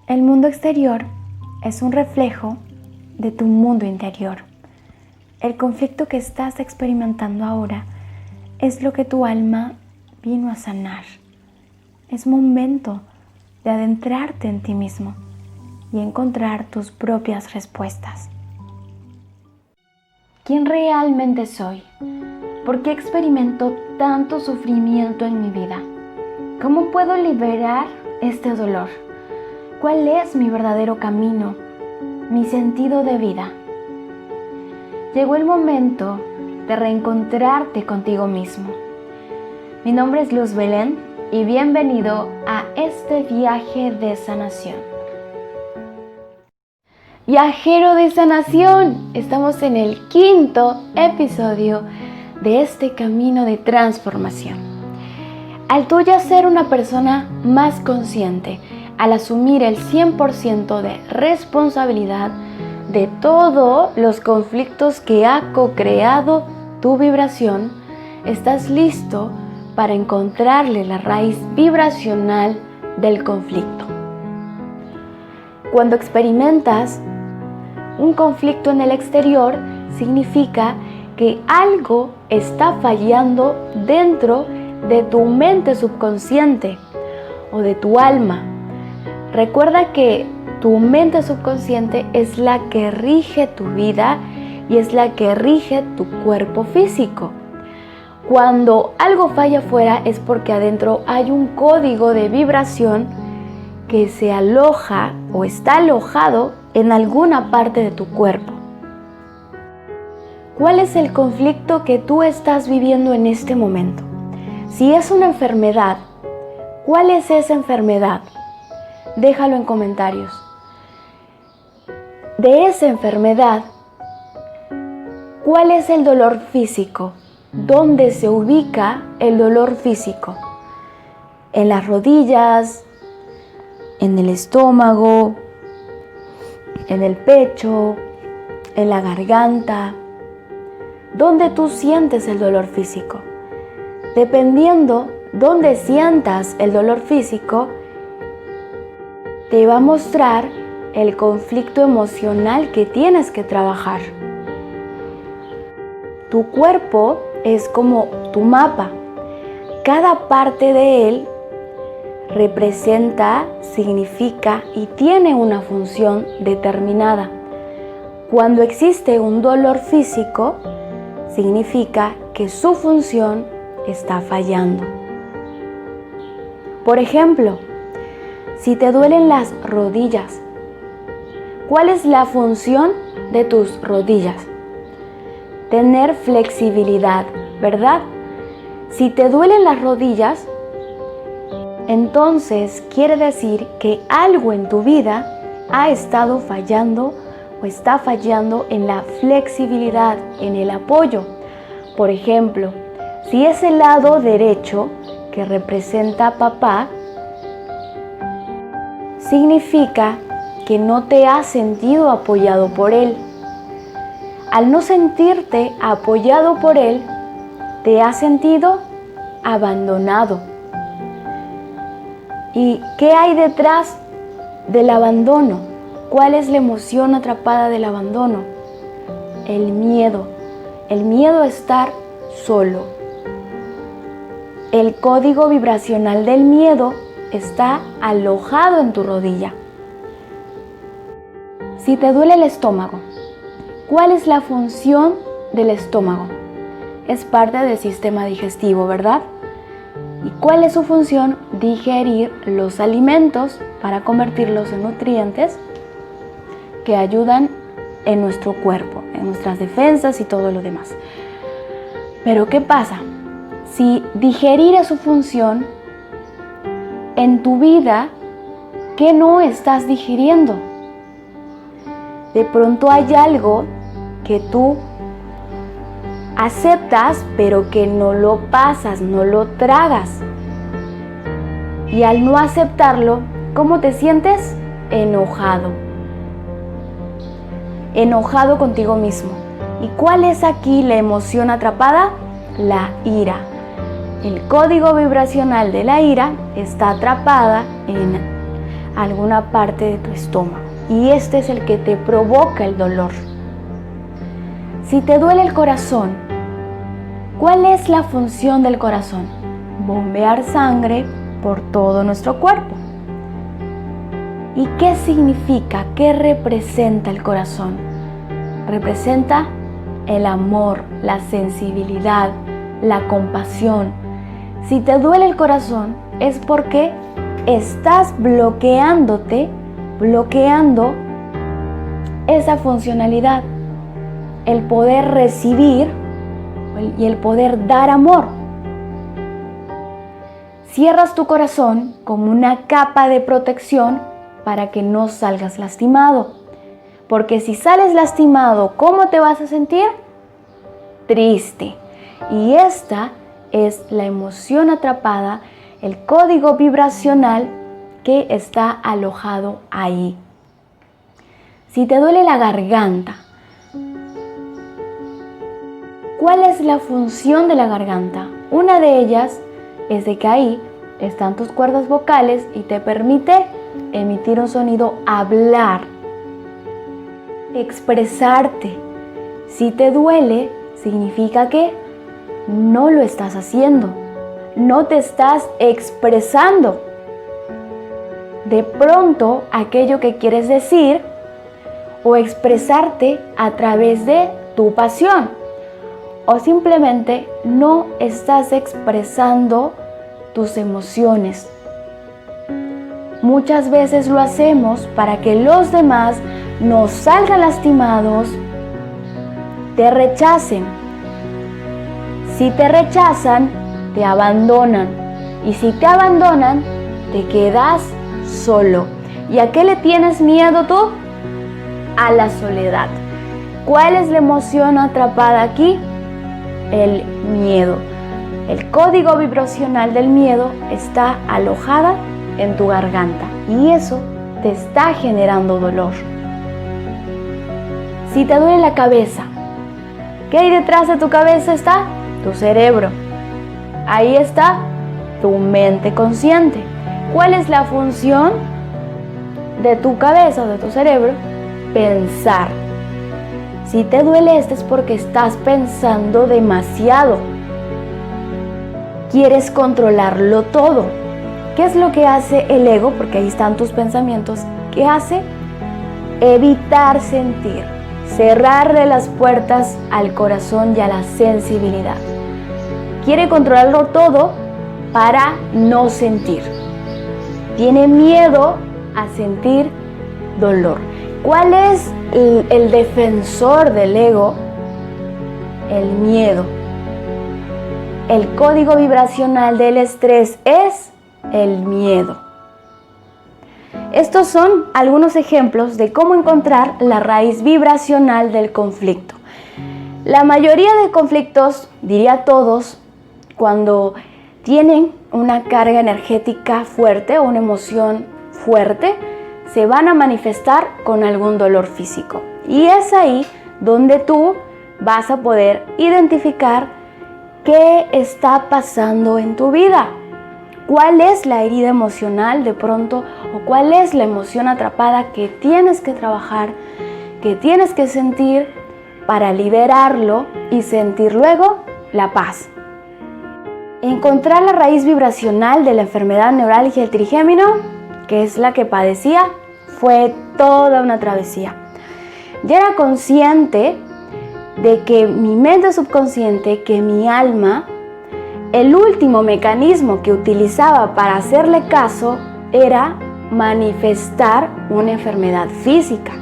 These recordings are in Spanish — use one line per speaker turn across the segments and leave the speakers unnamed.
El mundo exterior es un reflejo de tu mundo interior. El conflicto que estás experimentando ahora es lo que tu alma vino a sanar. Es momento de adentrarte en ti mismo y encontrar tus propias respuestas. ¿Quién realmente soy? ¿Por qué experimento tanto sufrimiento en mi vida? ¿Cómo puedo liberar este dolor? ¿Cuál es mi verdadero camino? Mi sentido de vida. Llegó el momento de reencontrarte contigo mismo. Mi nombre es Luz Belén y bienvenido a este viaje de sanación. Viajero de sanación, estamos en el 5º episodio de este camino de transformación. Al tú ya ser una persona más consciente, al asumir el 100% de responsabilidad de todos los conflictos que ha co-creado tu vibración, estás listo para encontrarle la raíz vibracional del conflicto. Cuando experimentas un conflicto en el exterior, significa que algo está fallando dentro de tu mente subconsciente o de tu alma. Recuerda que tu mente subconsciente es la que rige tu vida y es la que rige tu cuerpo físico. Cuando algo falla afuera es porque adentro hay un código de vibración que se aloja o está alojado en alguna parte de tu cuerpo. ¿Cuál es el conflicto que tú estás viviendo en este momento? Si es una enfermedad, ¿cuál es esa enfermedad? Déjalo en comentarios. De esa enfermedad, ¿cuál es el dolor físico? ¿Dónde se ubica el dolor físico? ¿En las rodillas? ¿En el estómago? ¿En el pecho? ¿En la garganta? ¿Dónde tú sientes el dolor físico? Dependiendo dónde sientas el dolor físico, te va a mostrar el conflicto emocional que tienes que trabajar. Tu cuerpo es como tu mapa. Cada parte de él representa, significa y tiene una función determinada. Cuando existe un dolor físico, significa que su función está fallando. Por ejemplo, si te duelen las rodillas, ¿cuál es la función de tus rodillas? Tener flexibilidad, ¿verdad? Si te duelen las rodillas, entonces quiere decir que algo en tu vida ha estado fallando o está fallando en la flexibilidad, en el apoyo. Por ejemplo, si es el lado derecho que representa a papá, significa que no te has sentido apoyado por él. Al no sentirte apoyado por él, te has sentido abandonado. ¿Y qué hay detrás del abandono? ¿Cuál es la emoción atrapada del abandono? El miedo a estar solo. El código vibracional del miedo está alojado en tu rodilla. Si te duele el estómago, ¿cuál es la función del estómago? Es parte del sistema digestivo, ¿verdad? ¿Y cuál es su función? Digerir los alimentos para convertirlos en nutrientes que ayudan en nuestro cuerpo, en nuestras defensas y todo lo demás. Pero ¿qué pasa? Si digerir es su función, en tu vida, ¿qué no estás digiriendo? De pronto hay algo que tú aceptas, pero que no lo pasas, no lo tragas. Y al no aceptarlo, ¿cómo te sientes? Enojado. Enojado contigo mismo. ¿Y cuál es aquí la emoción atrapada? La ira. El código vibracional de la ira está atrapada en alguna parte de tu estómago y este es el que te provoca el dolor. Si te duele el corazón, ¿cuál es la función del corazón? Bombear sangre por todo nuestro cuerpo. ¿Y qué significa? ¿Qué representa el corazón? Representa el amor, la sensibilidad, la compasión. Si te duele el corazón es porque estás bloqueando esa funcionalidad, el poder recibir y el poder dar amor. Cierras tu corazón como una capa de protección para que no salgas lastimado. Porque si sales lastimado, ¿cómo te vas a sentir? Triste. Y esta es la emoción atrapada, el código vibracional que está alojado ahí. Si te duele la garganta, ¿cuál es la función de la garganta? Una de ellas es de que ahí están tus cuerdas vocales y te permite emitir un sonido, hablar, expresarte. Si te duele, significa que no lo estás haciendo, no te estás expresando. De pronto, aquello que quieres decir o expresarte a través de tu pasión, o simplemente no estás expresando tus emociones. Muchas veces lo hacemos para que los demás nos salgan lastimados, te rechacen. Si te rechazan, te abandonan. Y si te abandonan, te quedas solo. ¿Y a qué le tienes miedo tú? A la soledad. ¿Cuál es la emoción atrapada aquí? El miedo. El código vibracional del miedo está alojada en tu garganta y eso te está generando dolor. Si te duele la cabeza, ¿qué hay detrás de tu cabeza? Está tu cerebro. Ahí está tu mente consciente. ¿Cuál es la función de tu cabeza, de tu cerebro? Pensar. Si te duele esto es porque estás pensando demasiado. Quieres controlarlo todo. ¿Qué es lo que hace el ego? Porque ahí están tus pensamientos. ¿Qué hace? Evitar sentir. Cerrarle las puertas al corazón y a la sensibilidad. Quiere controlarlo todo para no sentir. Tiene miedo a sentir dolor. ¿Cuál es el defensor del ego? El miedo. El código vibracional del estrés es el miedo. Estos son algunos ejemplos de cómo encontrar la raíz vibracional del conflicto. La mayoría de conflictos, diría todos, cuando tienen una carga energética fuerte o una emoción fuerte, se van a manifestar con algún dolor físico. Y es ahí donde tú vas a poder identificar qué está pasando en tu vida. ¿Cuál es la herida emocional de pronto o cuál es la emoción atrapada que tienes que trabajar, que tienes que sentir para liberarlo y sentir luego la paz? Encontrar la raíz vibracional de la enfermedad neuralgia del trigémino, que es la que padecía, fue toda una travesía. Ya era consciente de que mi mente subconsciente, que mi alma, el último mecanismo que utilizaba para hacerle caso era manifestar una enfermedad física.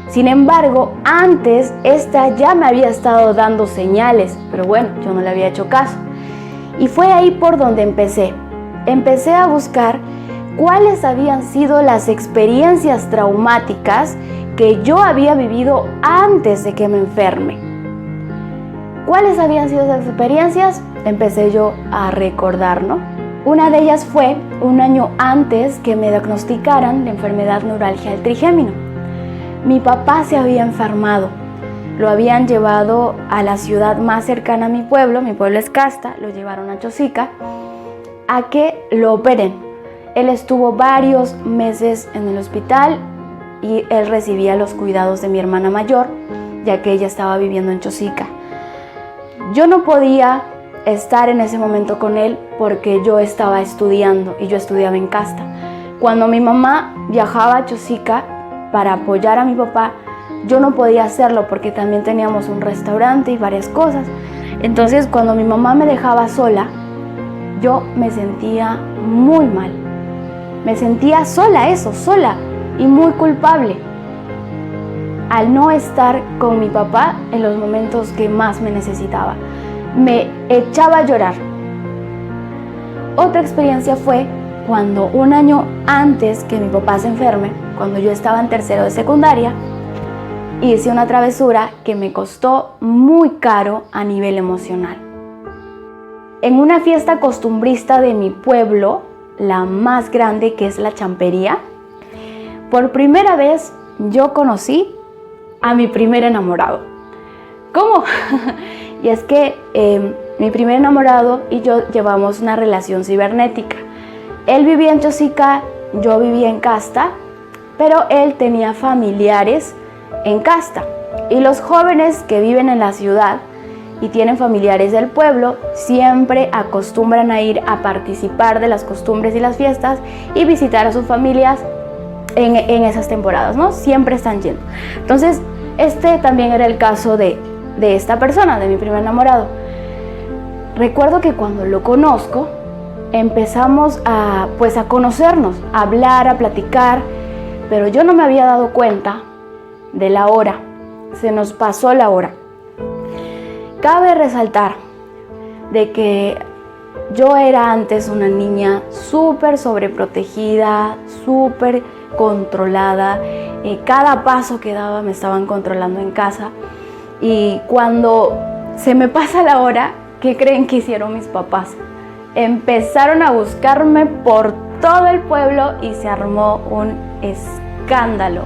Sin embargo, antes esta ya me había estado dando señales, pero bueno, yo no le había hecho caso. Y fue ahí por donde empecé. Empecé a buscar cuáles habían sido las experiencias traumáticas que yo había vivido antes de que me enferme. ¿Cuáles habían sido esas experiencias? Empecé yo a recordar, ¿no? Una de ellas fue un año antes que me diagnosticaran la enfermedad neuralgia del trigémino. Mi papá se había enfermado. Lo habían llevado a la ciudad más cercana a mi pueblo es Casta, lo llevaron a Chosica, a que lo operen. Él estuvo varios meses en el hospital y él recibía los cuidados de mi hermana mayor, ya que ella estaba viviendo en Chosica. Yo no podía estar en ese momento con él porque yo estaba estudiando y yo estudiaba en Casta. Cuando mi mamá viajaba a Chosica para apoyar a mi papá, yo no podía hacerlo porque también teníamos un restaurante y varias cosas. Entonces, cuando mi mamá me dejaba sola, yo me sentía muy mal. Me sentía sola y muy culpable al no estar con mi papá en los momentos que más me necesitaba. Me echaba a llorar. Otra experiencia fue cuando un año antes que mi papá se enferme, cuando yo estaba en tercero de secundaria, hice una travesura que me costó muy caro a nivel emocional. En una fiesta costumbrista de mi pueblo, la más grande, que es la Champería, por primera vez yo conocí a mi primer enamorado. ¿Cómo? Y es que mi primer enamorado y yo llevamos una relación cibernética. Él vivía en Chosica, yo vivía en Casta, pero él tenía familiares en Casta. Y los jóvenes que viven en la ciudad y tienen familiares del pueblo siempre acostumbran a ir a participar de las costumbres y las fiestas y visitar a sus familias en esas temporadas, ¿no? Siempre están yendo. Entonces, este también era el caso de esta persona, de mi primer enamorado. Recuerdo que cuando lo conozco, empezamos a conocernos, a hablar, a platicar, pero yo no me había dado cuenta de la hora. Se nos pasó la hora. Cabe resaltar de que yo era antes una niña súper sobreprotegida, súper controlada. Cada paso que daba me estaban controlando en casa. Y cuando se me pasa la hora, ¿qué creen que hicieron mis papás? Empezaron a buscarme por todo el pueblo y se armó un escándalo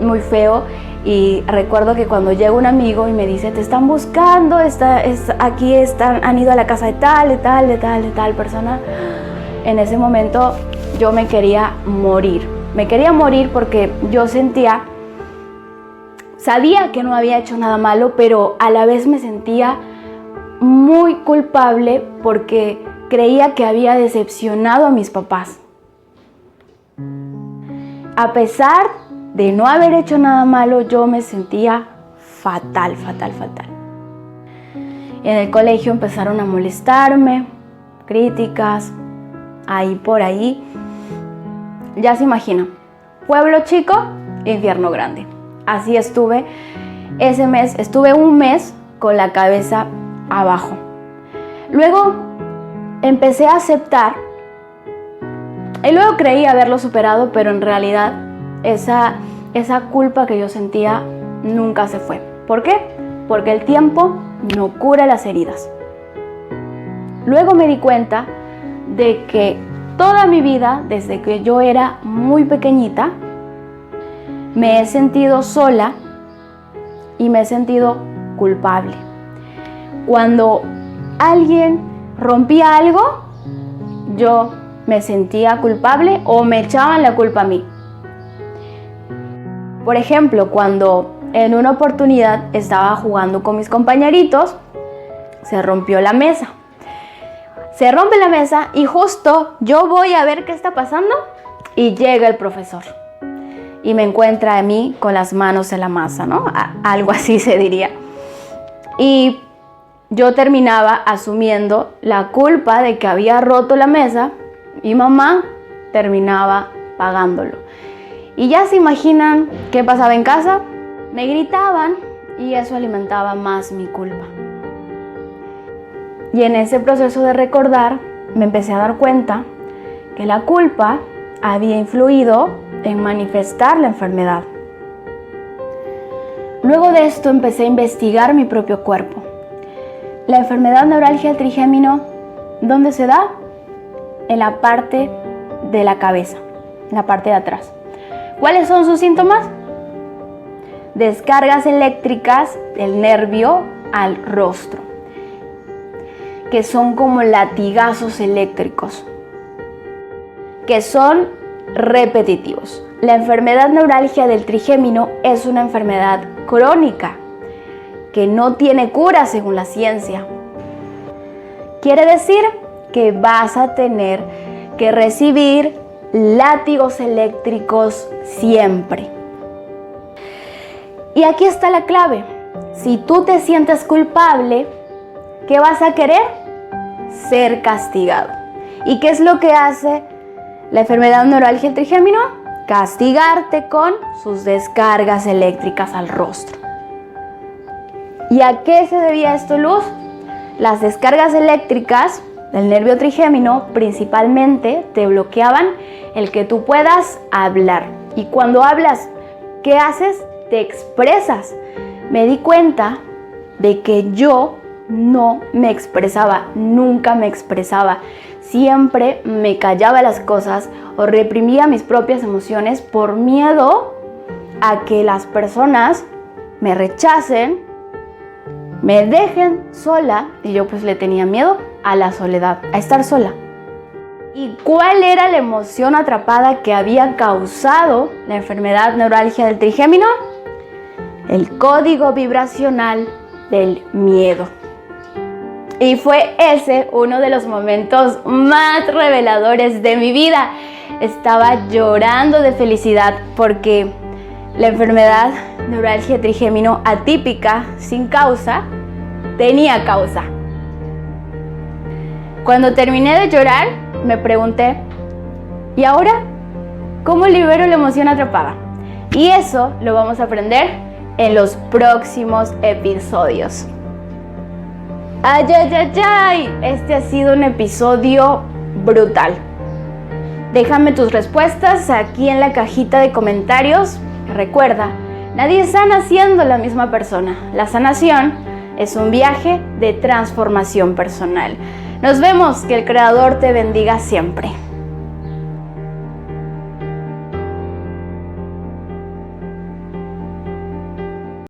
muy feo. Y recuerdo que cuando llega un amigo y me dice, te están buscando, han ido a la casa de tal persona. En ese momento yo me quería morir. Me quería morir porque yo sabía que no había hecho nada malo, pero a la vez me sentía muy culpable porque creía que había decepcionado a mis papás. A pesar de no haber hecho nada malo, yo me sentía fatal. En el colegio empezaron a molestarme, críticas, ahí por ahí. Ya se imaginan, pueblo chico, infierno grande. Así estuve ese mes, estuve un mes con la cabeza abajo. Luego empecé a aceptar y luego creí haberlo superado, pero en realidad esa culpa que yo sentía nunca se fue. ¿Por qué? Porque el tiempo no cura las heridas. Luego me di cuenta de que toda mi vida, desde que yo era muy pequeñita, me he sentido sola y me he sentido culpable. Cuando alguien rompía algo, yo me sentía culpable o me echaban la culpa a mí. Por ejemplo, cuando en una oportunidad estaba jugando con mis compañeritos, se rompió la mesa. Se rompe la mesa y justo yo voy a ver qué está pasando y llega el profesor. Y me encuentra a mí con las manos en la masa, ¿no? Algo así se diría. Y yo terminaba asumiendo la culpa de que había roto la mesa y mamá terminaba pagándolo. Y ya se imaginan qué pasaba en casa. Me gritaban y eso alimentaba más mi culpa. Y en ese proceso de recordar, me empecé a dar cuenta que la culpa había influido en manifestar la enfermedad. Luego de esto empecé a investigar mi propio cuerpo. La enfermedad neuralgia del trigémino, ¿dónde se da? En la parte de la cabeza, en la parte de atrás. ¿Cuáles son sus síntomas? Descargas eléctricas del nervio al rostro, que son como latigazos eléctricos. que son repetitivos. La enfermedad neuralgia del trigémino es una enfermedad crónica que no tiene cura según la ciencia. Quiere decir que vas a tener que recibir látigos eléctricos siempre. Y aquí está la clave. Si tú te sientes culpable, ¿qué vas a querer? Ser castigado. ¿Y qué es lo que hace la enfermedad neuralgia del trigémino? Castigarte con sus descargas eléctricas al rostro. ¿Y a qué se debía esto, Luz? Las descargas eléctricas del nervio trigémino principalmente te bloqueaban el que tú puedas hablar. Y cuando hablas, ¿qué haces? Te expresas. Me di cuenta de que yo no me expresaba, nunca me expresaba. Siempre me callaba las cosas o reprimía mis propias emociones por miedo a que las personas me rechacen, me dejen sola, y yo pues le tenía miedo a la soledad, a estar sola. ¿Y cuál era la emoción atrapada que había causado la enfermedad neuralgia del trigémino? El código vibracional del miedo. Y fue ese uno de los momentos más reveladores de mi vida. Estaba llorando de felicidad porque la enfermedad neuralgia trigémino atípica, sin causa, tenía causa. Cuando terminé de llorar, me pregunté, ¿y ahora cómo libero la emoción atrapada? Y eso lo vamos a aprender en los próximos episodios. ¡Ay, ay, ay, ay! Este ha sido un episodio brutal. Déjame tus respuestas aquí en la cajita de comentarios. Recuerda, nadie sana siendo la misma persona. La sanación es un viaje de transformación personal. Nos vemos, que el Creador te bendiga siempre.